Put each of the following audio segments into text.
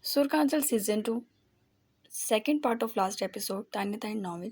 Surkanchal Season 2, second part of last episode, Tiny Tiny Novel.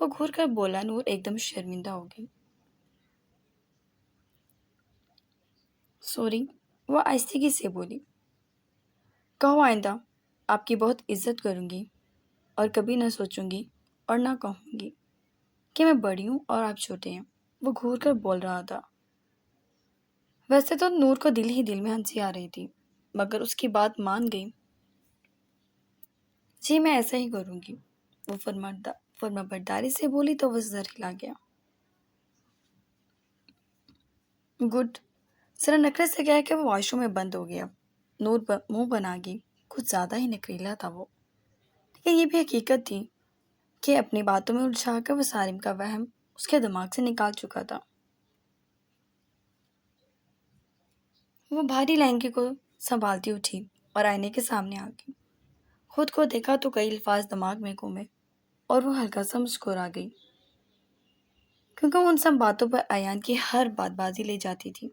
وہ گھور کر بولا۔ نور ایک دم شرمندہ ہو گئی۔ سوری، وہ آہستگی سے بولی۔ کہو آئندہ آپ کی بہت عزت کروں گی، اور کبھی نہ سوچوں گی اور نہ کہوں گی کہ میں بڑی ہوں اور آپ چھوٹے ہیں، وہ گھور کر بول رہا تھا۔ ویسے تو نور کو دل ہی دل میں ہنسی آ رہی تھی، مگر اس کی بات مان گئی۔ جی میں ایسا ہی کروں گی، وہ فرما برداری سے بولی تو وہ سر ہلا گیا۔ گڈ، ذرا نخرے سے کہہ کہ وہ واش روم میں بند ہو گیا۔ نور منہ بنا گئی، کچھ زیادہ ہی نکریلا تھا وہ، لیکن یہ بھی حقیقت تھی کہ اپنی باتوں میں الجھا کر وہ سارم کا وہم اس کے دماغ سے نکال چکا تھا۔ وہ بھاری لہنگے کو سنبھالتی اٹھی اور آئینے کے سامنے آ گئی۔ خود کو دیکھا تو کئی الفاظ دماغ میں گھومے اور وہ ہلکا سا مسکرا گئی، کیونکہ وہ ان سب باتوں پر ایان کی ہر بات بازی لے جاتی تھی۔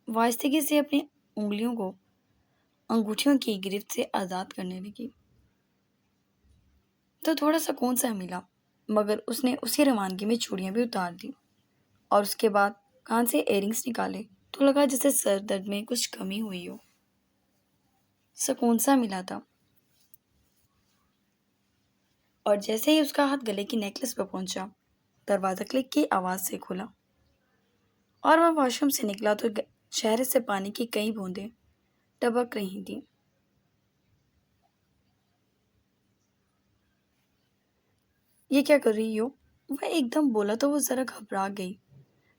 وہ آہستگی سے اپنی انگلیوں کو انگوٹھیوں کی گرفت سے آزاد کرنے لگی تو تھوڑا سکون سا ملا، مگر اس نے اسی روانگی میں چوڑیاں بھی اتار دی اور اس کے بعد کان سے ایئرنگس نکالے تو لگا جیسے سر درد میں کچھ کمی ہوئی ہو۔ سکون سا ملا تھا، اور جیسے ہی اس کا ہاتھ گلے کی نیکلس پر پہنچا، دروازہ کلک کی آواز سے کھلا اور وہ واش روم سے نکلا تو چہرے سے پانی کی کئی بوندیں ٹپک رہی تھیں۔ یہ کیا کر رہی ہو؟ وہ ایک دم بولا تو وہ ذرا گھبرا گئی،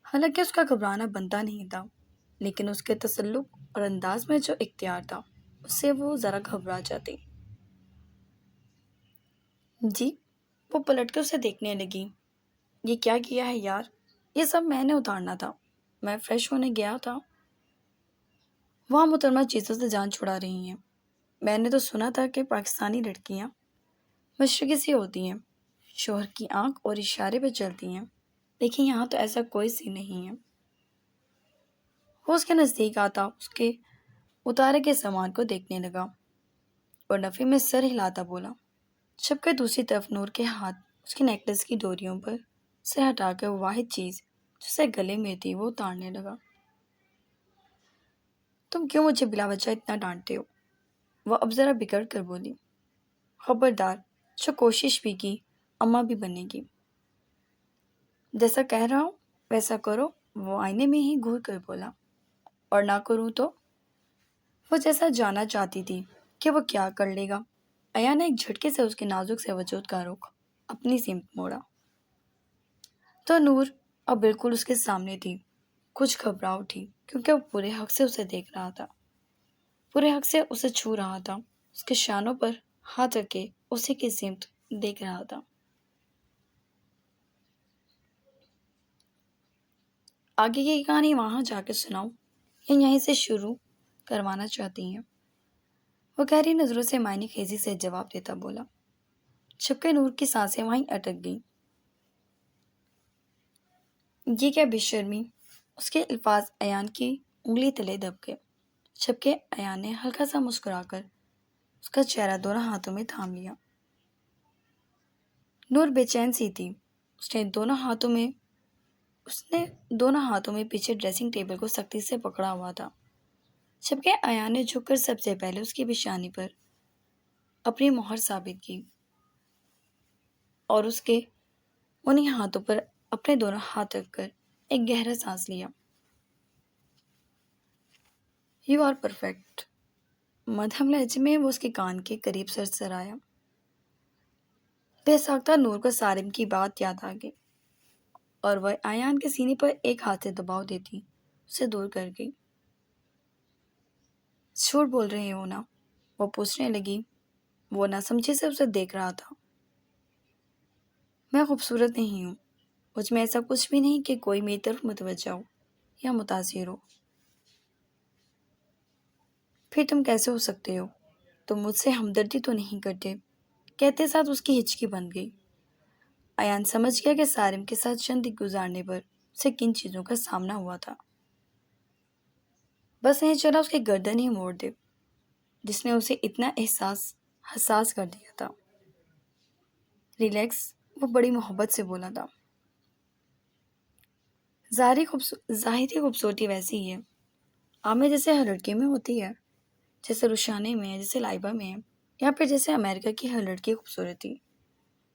حالانکہ اس کا گھبرانا بنتا نہیں تھا، لیکن اس کے تسلق اور انداز میں جو اختیار تھا اس سے وہ ذرا گھبرا جاتی۔ جی، وہ پلٹ کر اسے دیکھنے لگی۔ یہ کیا کیا ہے یار؟ یہ سب میں نے اتارنا تھا، میں فریش ہونے گیا تھا۔ وہاں محترمہ چیزوں سے جان چھڑا رہی ہیں۔ میں نے تو سنا تھا کہ پاکستانی لڑکیاں مشرقی سی ہوتی ہیں، شوہر کی آنکھ اور اشارے پہ چلتی ہیں، لیکن یہاں تو ایسا کوئی سی نہیں ہے۔ وہ اس کے نزدیک آتا اس کے اتارے کے سامان کو دیکھنے لگا اور نفی میں سر ہلاتا بولا، جبکہ دوسری طرف نور کے ہاتھ اس کے نیکلس کی ڈوریوں پر سے ہٹا کر وہ واحد چیز جو اسے گلے میں تھی وہ اتارنے لگا۔ تم کیوں مجھے بلا وجہ اتنا ڈانٹتے ہو؟ وہ اب ذرا بگڑ کر بولی۔ خبردار، جو کوشش بھی کی اماں بھی بنے گی۔ جیسا کہہ رہا ہوں ویسا کرو، وہ آئینے میں ہی گھور کر بولا۔ اور نہ کروں تو؟ وہ جیسا جانا چاہتی تھی کہ وہ کیا کر لے گا۔ ایان نے ایک جھٹکے سے اس کے نازک سے وجود کا رخ اپنی سمت موڑا تو نور اب بالکل اس کے سامنے تھی۔ کچھ گھبرا اٹھی کیونکہ وہ پورے حق سے اسے دیکھ رہا تھا، پورے حق سے اسے چھو رہا تھا، اس کے شانوں پر ہاتھ رکھ کے اسی کی سمت دیکھ رہا تھا۔ آگے کی کہانی وہاں جا کے سناؤں یا یہیں سے شروع کروانا چاہتی ہیں؟ وہ گہری نظروں سے معنی خیزی سے جواب دیتا بولا، جبکہ نور کی سانسیں وہیں اٹک گئیں۔ یہ کیا بے شرمی؟ اس کے الفاظ ایان کی انگلی تلے دب گئے، جبکہ ایان نے ہلکا سا مسکرا کر اس کا چہرہ دونوں ہاتھوں میں تھام لیا۔ نور بے چین سی تھی، اس نے دونوں ہاتھوں میں پیچھے ڈریسنگ ٹیبل کو سختی سے پکڑا ہوا تھا، جبکہ ایان نے جھک کر سب سے پہلے اس کی پیشانی پر اپنی مہر ثابت کی اور اس کے انہی ہاتھوں پر اپنے دونوں ہاتھ رکھ کر ایک گہرا سانس لیا۔ یو آر پرفیکٹ، مدھم لہجے میں وہ اس کے کان کے قریب سر آیا۔ بے ساختہ نور کو سارم کی بات یاد آ گئی اور وہ ایان کے سینے پر ایک ہاتھ سے دباؤ دیتی اسے دور کر گئی۔ جھوٹ بول رہے ہو نا؟ وہ پوچھنے لگی۔ وہ نہ سمجھی سے اسے دیکھ رہا تھا۔ میں خوبصورت نہیں ہوں، مجھ میں ایسا کچھ بھی نہیں کہ کوئی میری طرف متوجہ ہو یا متاثر ہو۔ پھر تم کیسے ہو سکتے ہو؟ تم مجھ سے ہمدردی تو نہیں کرتے؟ کہتے ساتھ اس کی ہچکی بن گئی۔ ایان سمجھ گیا کہ سارم کے ساتھ چند دن گزارنے پر اسے کن چیزوں کا سامنا ہوا تھا۔ بس نہیں چلا اس کی گردن ہی موڑ دے جس نے اسے اتنا حساس کر دیا تھا۔ ریلیکس، وہ بڑی محبت سے بولا تھا۔ ظاہری خوبصورتی ویسی ہی ہے، عامر جیسے ہر لڑکے میں ہوتی ہے، جیسے روشانے میں ہے، جیسے لائبہ میں ہے، یا پھر جیسے امریکہ کی ہر لڑکی خوبصورت تھی،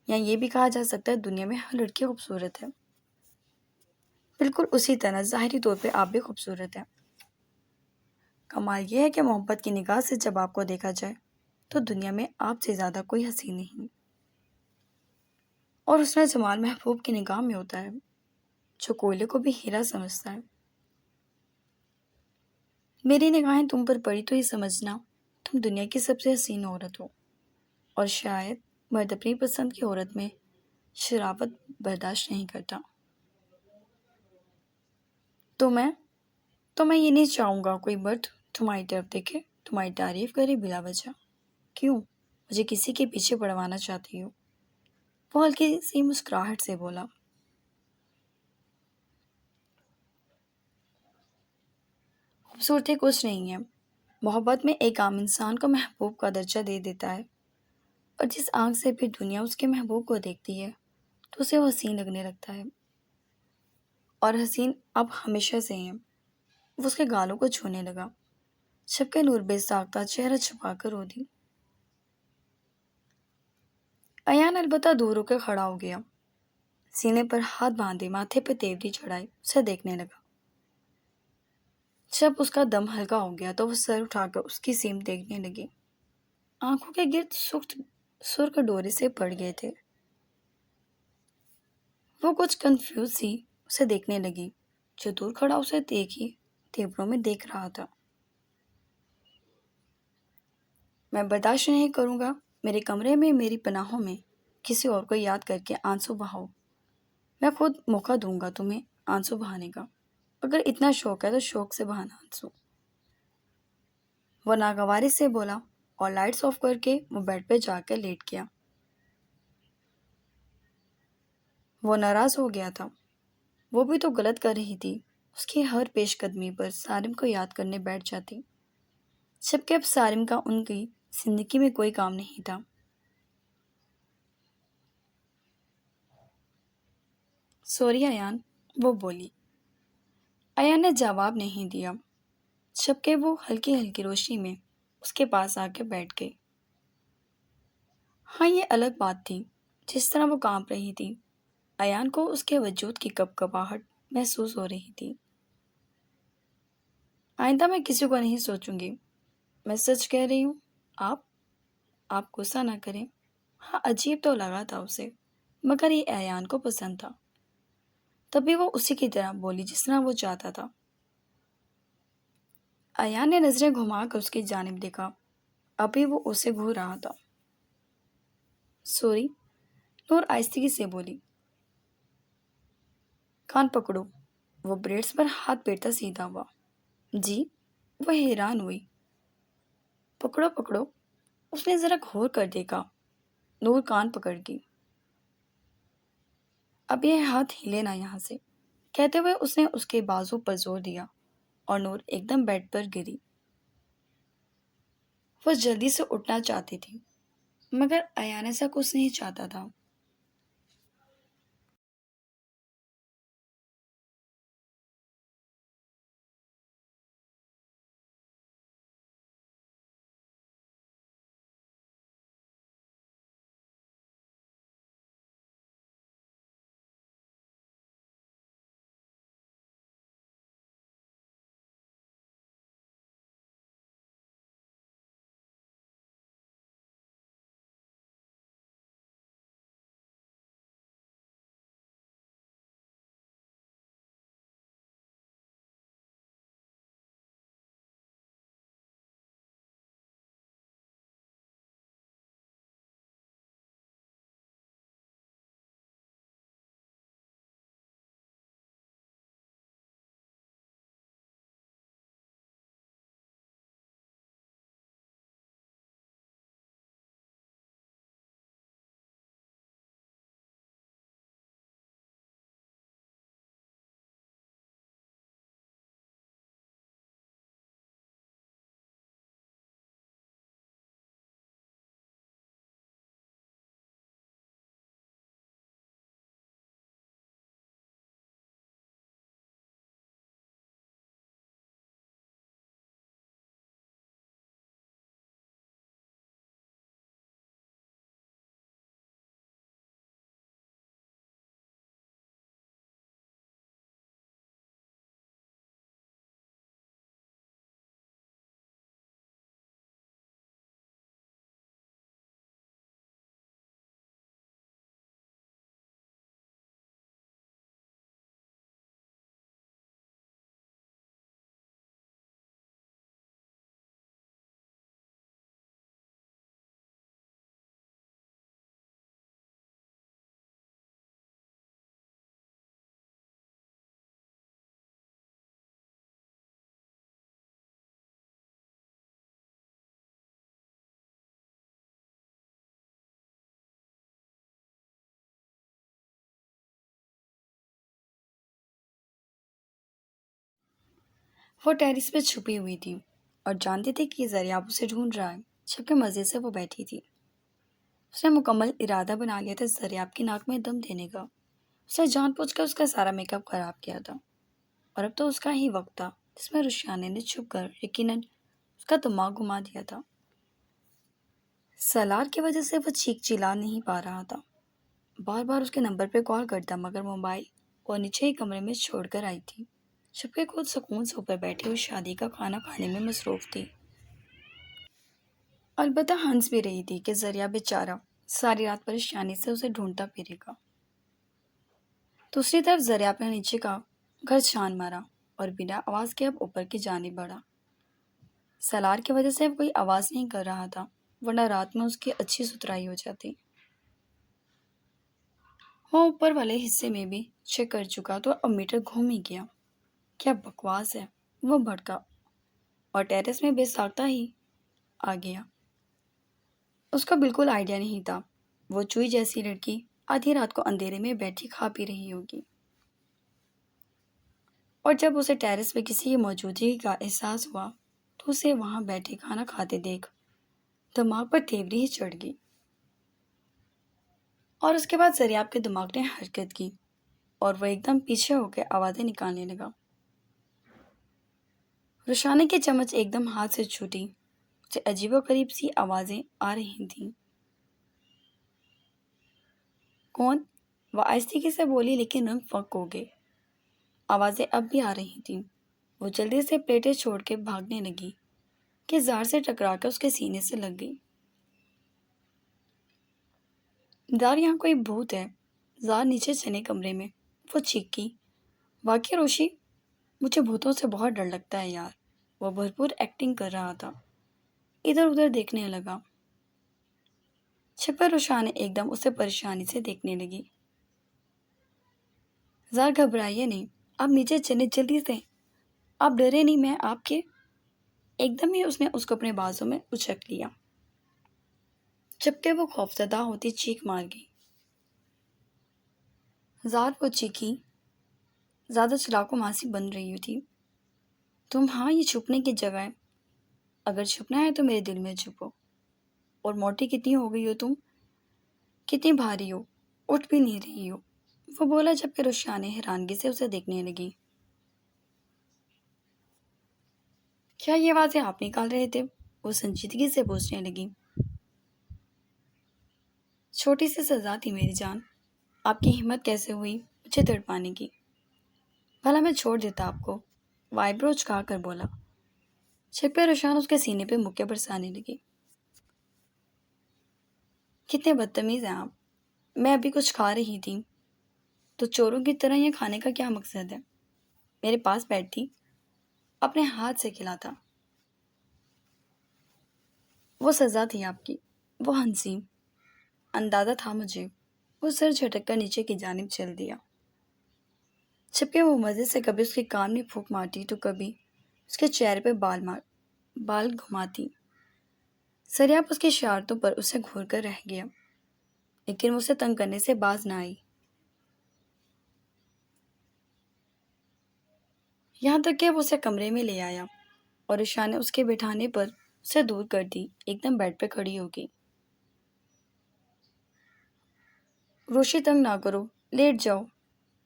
یا یہ بھی کہا جا سکتا ہے دنیا میں ہر لڑکی خوبصورت ہے۔ بالکل اسی طرح ظاہری طور پہ آپ بھی خوبصورت ہیں۔ کمال یہ ہے کہ محبت کی نگاہ سے جب آپ کو دیکھا جائے تو دنیا میں آپ سے زیادہ کوئی ہنسی نہیں، اور حسن جمال محبوب کی نگاہ میں ہوتا ہے، جو کوئلے کو بھی ہیرا سمجھتا ہے۔ میری نگاہیں تم پر پڑی تو یہ سمجھنا تم دنیا کی سب سے حسین عورت ہو، اور شاید مرد اپنی پسند کی عورت میں شرافت برداشت نہیں کرتا۔ تو میں یہ نہیں چاہوں گا کوئی مرد تمہاری طرف دیکھے، تمہاری تعریف کرے بلا وجہ۔ کیوں مجھے کسی کے پیچھے پڑوانا چاہتی ہو؟ وہ ہلکی سی مسکراہٹ سے بولا۔ خوبصورتی کچھ نہیں ہے، محبت میں ایک عام انسان کو محبوب کا درجہ دے دیتا ہے، اور جس آنکھ سے پھر دنیا اس کے محبوب کو دیکھتی ہے تو اسے وہ حسین لگنے لگتا ہے، اور حسین اب ہمیشہ سے ہیں۔ وہ اس کے گالوں کو چھونے لگا، شب کے نور بے ساختہ چہرہ چھپا کر رو دی۔ ایان البتہ دور ہو کے کھڑا ہو گیا، سینے پر ہاتھ باندھے، ماتھے پہ تیوری چڑھائی اسے دیکھنے لگا۔ جب اس کا دم ہلکا ہو گیا تو وہ سر اٹھا کر اس کی سمت دیکھنے لگی۔ آنکھوں کے گرد سرخ ڈورے سے پڑ گئے تھے۔ وہ کچھ کنفیوز سی اسے دیکھنے لگی، جو دور کھڑا اسے دیکھی تیوروں میں دیکھ رہا تھا۔ میں برداشت نہیں کروں گا میرے کمرے میں میری پناہوں میں کسی اور کو یاد کر کے آنسو بہاؤ۔ میں خود موقع دوں گا تمہیں آنسو بہانے کا، اگر اتنا شوق ہے تو شوق سے بہانا آنسو۔ وہ ناگواری سے بولا، اور لائٹس آف کر کے وہ بیڈ پہ جا کر لیٹ گیا۔ وہ ناراض ہو گیا تھا، وہ بھی تو غلط کر رہی تھی، اس کی ہر پیش قدمی پر سارم کو یاد کرنے بیٹھ جاتی، جبکہ اب سارم کا ان کی زندگی میں کوئی کام نہیں تھا۔ سوری ایان، وہ بولی۔ ایان نے جواب نہیں دیا، جبکہ وہ ہلکی ہلکی روشنی میں اس کے پاس آ کے بیٹھ گئی۔ ہاں، یہ الگ بات تھی جس طرح وہ کانپ رہی تھی، ایان کو اس کے وجود کی کپ کپاہٹ محسوس ہو رہی تھی۔ آئندہ میں کسی کو نہیں سوچوں گی، میں سچ کہہ رہی ہوں۔ آپ آپ غصہ نہ کریں۔ ہاں، عجیب تو لگا تھا اسے، مگر یہ ایان کو پسند تھا، تبھی وہ اسی کی طرح بولی جس طرح وہ چاہتا تھا۔ ایان نے نظریں گھما کر اس کی جانب دیکھا، ابھی وہ اسے گھور رہا تھا۔ سوری، نور آہستگی سے بولی۔ کان پکڑو۔ وہ بریڈز پر ہاتھ پھیرتا سیدھا ہوا۔ جی؟ وہ حیران ہوئی۔ پکڑو پکڑو؟ اس نے ذرا گھور کر دیکھا۔ نور کان پکڑ گئی۔ اب یہ ہاتھ ہلے نہ یہاں سے، کہتے ہوئے اس نے اس کے بازو پر زور دیا، اور نور ایک دم بیڈ پر گری۔ وہ جلدی سے اٹھنا چاہتی تھی، مگر ایان ایسا کچھ نہیں چاہتا تھا۔ وہ ٹیرس پہ چھپی ہوئی تھی اور جانتی تھی کہ ذریعہ اسے ڈھونڈ رہا ہے، جبکہ مزے سے وہ بیٹھی تھی۔ اس نے مکمل ارادہ بنا لیا تھا زریاب کی ناک میں دم دینے کا۔ اس نے جان بوجھ کر اس کا سارا میک اپ خراب کیا تھا، اور اب تو اس کا ہی وقت تھا جس میں رشانے نے چھپ کر یقیناً اس کا دماغ گھما دیا تھا۔ سالار کی وجہ سے وہ چیخ چلا نہیں پا رہا تھا، بار بار اس کے نمبر پہ کال کرتا مگر موبائل وہ نیچے ہی کمرے میں چھوڑ کر آئی تھی، جبکہ خود سکون سے اوپر بیٹھی ہوئی شادی کا کھانا کھانے میں مصروف تھی۔ البتہ ہنس بھی رہی تھی کہ ذریعہ بیچارہ ساری رات پریشانی سے اسے ڈھونڈتا پھرے گا۔ دوسری طرف ذریعہ نے نیچے کا گھر چھان مارا اور بنا آواز کے اب اوپر کی جانب بڑھا۔ سالار کی وجہ سے وہ کوئی آواز نہیں کر رہا تھا، ورنہ رات میں اس کی اچھی ستھرائی ہو جاتی۔ وہ اوپر والے حصے میں بھی چیک کر چکا تو اب میٹر گھوم ہی گیا۔ کیا بکواس ہے، وہ بھڑکا اور ٹیرس میں بے ساختہ ہی آ گیا۔ اس کو بالکل آئیڈیا نہیں تھا وہ چوئی جیسی لڑکی آدھی رات کو اندھیرے میں بیٹھی کھا پی رہی ہوگی، اور جب اسے ٹیرس پہ کسی کی موجودگی کا احساس ہوا تو اسے وہاں بیٹھے کھانا کھاتے دیکھ دماغ پر تیوری ہی چڑھ گئی۔ اور اس کے بعد زریاب کے دماغ نے حرکت کی اور وہ ایک دم پیچھے ہو کے آوازیں نکالنے لگا۔ روشانے کی چمچ ایک دم ہاتھ سے چھوٹی، اسے عجیب و غریب سی آوازیں آ رہی تھیں۔ کون؟ وہ آہستگی سے بولی لیکن رنگ فک ہو گئے۔ آوازیں اب بھی آ رہی تھیں۔ وہ جلدی سے پلیٹیں چھوڑ کے بھاگنے لگی کہ زار سے ٹکرا کر اس کے سینے سے لگ گئی۔ زار، یہاں کوئی بھوت ہے۔ زار نیچے چنے کمرے میں، وہ چیخی۔ واقعی روشی، مجھے بھوتوں سے بہت ڈر لگتا ہے یار۔ وہ بھرپور ایکٹنگ کر رہا تھا، ادھر ادھر دیکھنے لگا۔ چھپ کر روشانے ایک دم اسے پریشانی سے دیکھنے لگی۔ زار، گھبرائیے نہیں، آپ نیچے چلیں جلدی سے، آپ ڈرے نہیں، میں آپ کے… ایک دم ہی اس نے اس کو اپنے بازو میں اچک لیا، جبکہ وہ خوفزدہ ہوتی چیخ مار گئی۔ زار، وہ چیخی، زیادہ چلاکو ماسی بن رہی تھی۔ تم ہاں، یہ چھپنے کی جگہ ہے، اگر چھپنا ہے تو میرے دل میں چھپو۔ اور موٹی کتنی ہو گئی ہو تم، کتنی بھاری ہو، اٹھ بھی نہیں رہی ہو، وہ بولا جبکہ روشانے حیرانگی سے اسے دیکھنے لگی۔ کیا یہ آوازیں آپ نکال رہے تھے؟ وہ سنجیدگی سے پوچھنے لگی۔ چھوٹی سی سزا تھی میری جان، آپ کی ہمت کیسے ہوئی مجھے تڑپانے کی؟ بھلا میں چھوڑ دیتا آپ کو، وائبرو اچکا کر بولا۔ چھپ پہ روشان اس کے سینے پہ مکے برسانے لگی۔ کتنے بدتمیز ہیں آپ، میں ابھی کچھ کھا رہی تھی تو چوروں کی طرح یہ کھانے کا کیا مقصد ہے؟ میرے پاس بیٹھتی، اپنے ہاتھ سے کھلاتا۔ وہ سزا تھی آپ کی، وہ ہنسی۔ اندازہ تھا مجھے۔ وہ سر جھٹک کر نیچے کی جانب چل دیا، جبکہ وہ مزے سے کبھی اس کے کان میں پھونک مارتی تو کبھی اس کے چہرے پہ بال گھماتی۔ سریاب اس کی شرارتوں پر اسے گھور کر رہ گیا، لیکن وہ اسے تنگ کرنے سے باز نہ آئی۔ یہاں تک کہ وہ اسے کمرے میں لے آیا اور عشاء نے اس کے بٹھانے پر اسے دور کر دی، ایک دم بیڈ پہ کھڑی ہو گئی۔ روشی، تنگ نہ کرو، لیٹ جاؤ،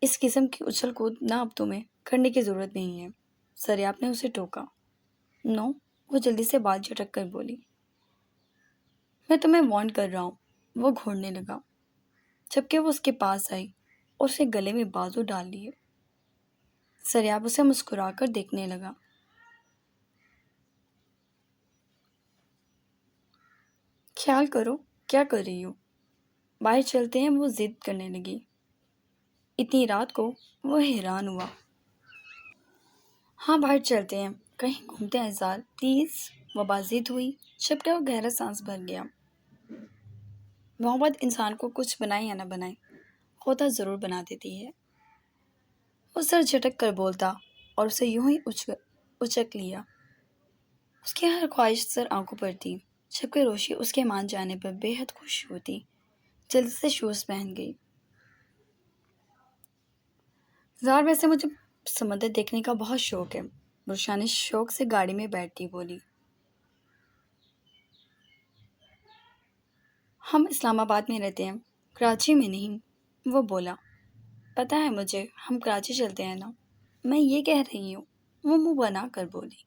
اس قسم کی اچھل کود نہ اب تمہیں کرنے کی ضرورت نہیں ہے، سریاب نے اسے ٹوکا۔ نو، وہ جلدی سے بال جھٹک کر بولی۔ میں تمہیں وارن کر رہا ہوں، وہ گھورنے لگا، جبکہ وہ اس کے پاس آئی اور اسے گلے میں بازو ڈال لیے۔ سریاب اسے مسکرا کر دیکھنے لگا۔ خیال کرو کیا کر رہی ہو، باہر چلتے ہیں، وہ ضد کرنے لگی۔ اتنی رات کو وہ حیران ہوا۔ ہاں، باہر چلتے ہیں، کہیں گھومتے ہیں زار، پلیز، وہ بازید ہوئی، جبکہ وہ گہرا سانس بھر گیا۔ محبت انسان کو کچھ بنائے یا نہ بنائے، ہوتا ضرور بنا دیتی ہے۔ وہ سر جھٹک کر بولتا اور اسے یوں ہی اچک لیا۔ اس کی ہر خواہش سر آنکھوں پر تھی، جبکہ روشی اس کے مان جانے پر بے حد خوش ہوتی جلدی سے شوز پہن گئی۔ زار، ویسے مجھے سمندر دیکھنے کا بہت شوق ہے، رخسانے شوق سے گاڑی میں بیٹھتی بولی، ہم اسلام آباد میں رہتے ہیں، کراچی میں نہیں۔ وہ بولا، پتہ ہے مجھے، ہم کراچی چلتے ہیں نا، میں یہ کہہ رہی ہوں۔ وہ منہ بنا کر بولی،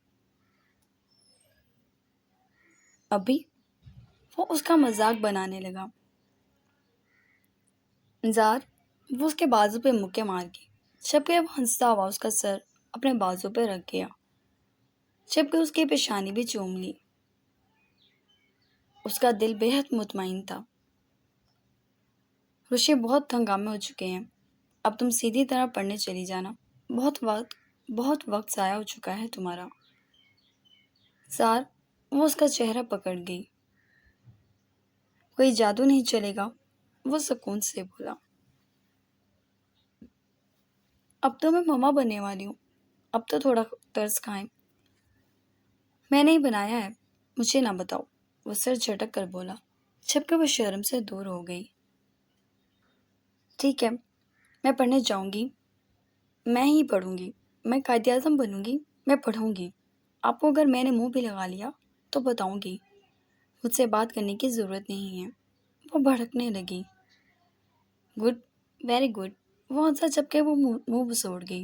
ابھی؟ وہ اس کا مذاق بنانے لگا۔ زار، وہ اس کے بازو پہ مکے مار گئی، جبکہ وہ ہنستا ہوا اس کا سر اپنے بازو پہ رکھ گیا، جبکہ اس کی پیشانی بھی چوم لی۔ اس کا دل بے حد مطمئن تھا۔ رشی، بہت ہنگامے ہو چکے ہیں، اب تم سیدھی طرح پڑھنے چلی جانا، بہت وقت ضائع ہو چکا ہے تمہارا۔ زار، وہ اس کا چہرہ پکڑ گئی۔ کوئی جادو نہیں چلے گا، وہ سکون سے بولا۔ اب تو میں مما بننے والی ہوں، اب تو تھوڑا طرز کھائیں۔ میں نے ہی بنایا ہے، مجھے نہ بتاؤ، وہ سر جھٹک کر بولا، جبکہ وہ شرم سے دور ہو گئی۔ ٹھیک ہے، میں پڑھنے جاؤں گی، میں ہی پڑھوں گی، میں قائد اعظم بنوں گی، میں پڑھوں گی۔ آپ کو اگر میں نے منہ بھی لگا لیا تو بتاؤں گی، مجھ سے بات کرنے کی ضرورت نہیں ہے۔ وہ بھڑکنے لگی۔ گڈ، ویری گڈ، وہ ہنسا، جبکہ وہ منہ بسوڑ گئی۔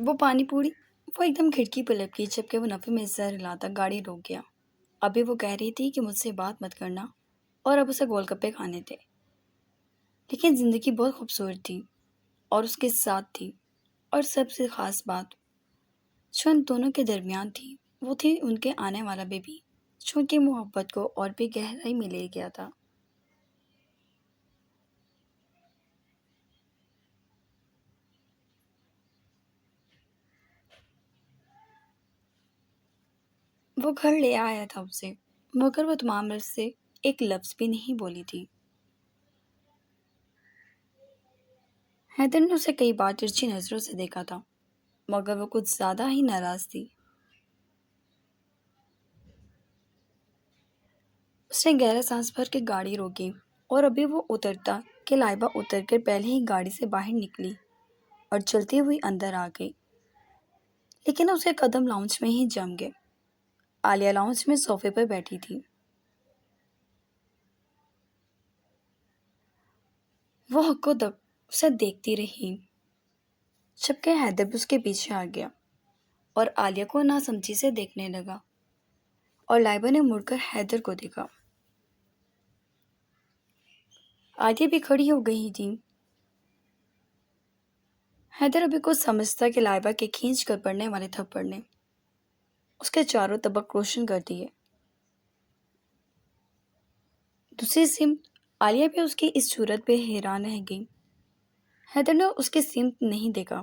وہ پانی پوری، وہ ایک دم کھڑکی پہ لپکی، جبکہ وہ نفے میں سر ہلاتا گاڑی روک گیا۔ ابھی وہ کہہ رہی تھی کہ مجھ سے بات مت کرنا، اور اب اسے گول گپے کھانے تھے۔ لیکن زندگی بہت خوبصورت تھی اور اس کے ساتھ تھی، اور سب سے خاص بات جو ان دونوں کے درمیان تھی وہ تھی ان کے آنے والا بیبی، جو ان کی محبت کو اور بھی گہرائی میں لے گیا تھا۔ وہ گھر لے آیا تھا اسے، مگر وہ تمام رس سے ایک لفظ بھی نہیں بولی تھی۔ حیدر نے اسے کئی بار ترچھی نظروں سے دیکھا تھا، مگر وہ کچھ زیادہ ہی ناراض تھی۔ اس نے گہرا سانس بھر کے گاڑی روکی، اور ابھی وہ اترتا کہ لائبہ اتر کر پہلے ہی گاڑی سے باہر نکلی اور چلتی ہوئی اندر آ گئی۔ لیکن اس کے قدم لاؤنج میں ہی جم گئے۔ عالیہ لاؤنج میں صوفے پر بیٹھی تھی۔ وہ حق و دب اسے دیکھتی رہی، جبکہ حیدر بھی اس کے پیچھے آ گیا اور عالیہ کو ناسمجھی سے دیکھنے لگا، اور لائبہ نے مڑ کر حیدر کو دیکھا۔ عالیہ بھی کھڑی ہو گئی تھی۔ حیدر ابھی کچھ سمجھتا کہ لائبہ کے کھینچ کر پڑنے والے تھپڑ نے اس کے چاروں طبق روشن کر دیے۔ دوسری سمت عالیہ بھی اس کی اس صورت پہ حیران رہ گئی۔ حیدر نے اس کی سمت نہیں دیکھا۔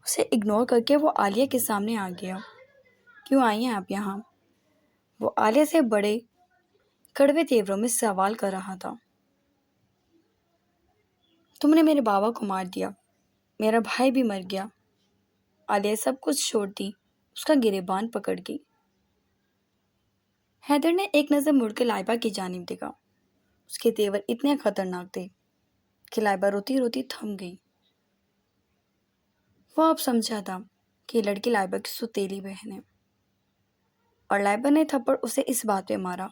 اسے اگنور کر کے وہ عالیہ کے سامنے آ گیا۔ کیوں آئی ہیں آپ یہاں؟ وہ عالیہ سے بڑے کڑوے تیوروں میں سوال کر رہا تھا۔ تم نے میرے بابا کو مار دیا، میرا بھائی بھی مر گیا۔ عالیہ سب کچھ چھوڑ دی، اس کا گریبان پکڑ گئی۔ حیدر نے ایک نظر مڑ کے لائبہ کی جانب دیکھا۔ اس کے تیور اتنے خطرناک تھے کہ لائبہ روتی روتی تھم گئی۔ وہ اب سمجھا تھا کہ یہ لڑکی لائبہ کی سوتیلی بہن ہے، اور لائبہ نے تھپڑ اسے اس بات پہ مارا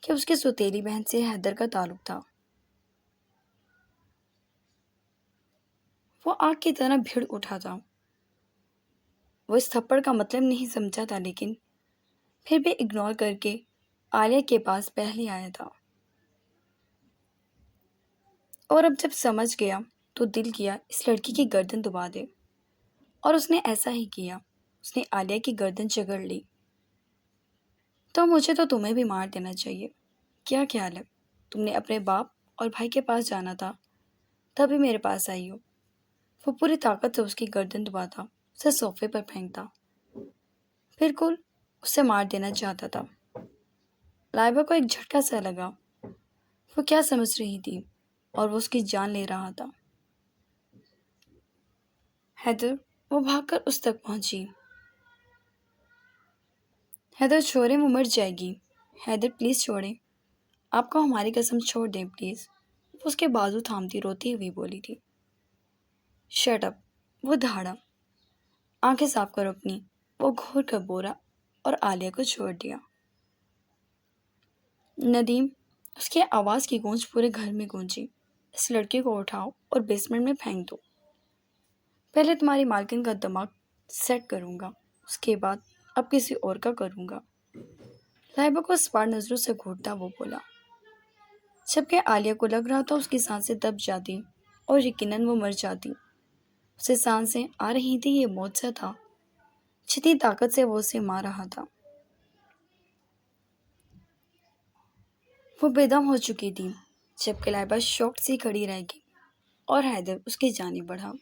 کہ اس کی سوتیلی بہن سے حیدر کا تعلق تھا۔ وہ آگ کی طرح بھیڑ اٹھا تھا۔ وہ اس تھپڑ کا مطلب نہیں سمجھا تھا، لیکن پھر بھی اگنور کر کے عالیہ کے پاس پہلے آیا تھا۔ اور اب جب سمجھ گیا تو دل کیا اس لڑکی کی گردن دبا دے، اور اس نے ایسا ہی کیا۔ اس نے عالیہ کی گردن جگڑ لی۔ تو مجھے تو تمہیں بھی مار دینا چاہیے، کیا خیال ہے؟ تم نے اپنے باپ اور بھائی کے پاس جانا تھا، تبھی میرے پاس آئی ہو۔ وہ پوری طاقت سے اس کی گردن دباتا، اسے صوفے پر پھینکتا، بالکل اسے مار دینا چاہتا تھا۔ لائبہ کو ایک جھٹکا سا لگا۔ وہ کیا سمجھ رہی تھی، اور وہ اس کی جان لے رہا تھا۔ حیدر، وہ بھاگ کر اس تک پہنچی۔ حیدر چھوڑیں، وہ مر جائے گی۔ حیدر پلیز چھوڑیں، آپ کو ہماری قسم چھوڑ دیں پلیز۔ وہ اس کے بازو تھامتی روتی ہوئی بولی تھی۔ شٹ اپ، وہ دھاڑا، آنکھیں صاف کرو اپنی۔ وہ گھور کر بولا اور عالیہ کو چھوڑ دیا۔ ندیم، اس کی آواز کی گونج پورے گھر میں گونجی۔ اس لڑکے کو اٹھاؤ اور بیسمنٹ میں پھینک دو۔ پہلے تمہاری مالکن کا دماغ سیٹ کروں گا، اس کے بعد اب کسی اور کا کروں گا۔ لائبہ کو اسپاٹ نظروں سے گھورتا وہ بولا، جبکہ عالیہ کو لگ رہا تھا اس کی سانسیں دب جاتی اور یقیناً وہ مر جاتی۔ اسے سانسیں آ رہی تھی، یہ معجزہ تھا، جتنی طاقت سے وہ اسے مار رہا تھا۔ وہ بے دم ہو چکی تھی، جبکہ لائبہ شاکڈ سی کھڑی رہ گئی اور حیدر اس کی جانب بڑھا۔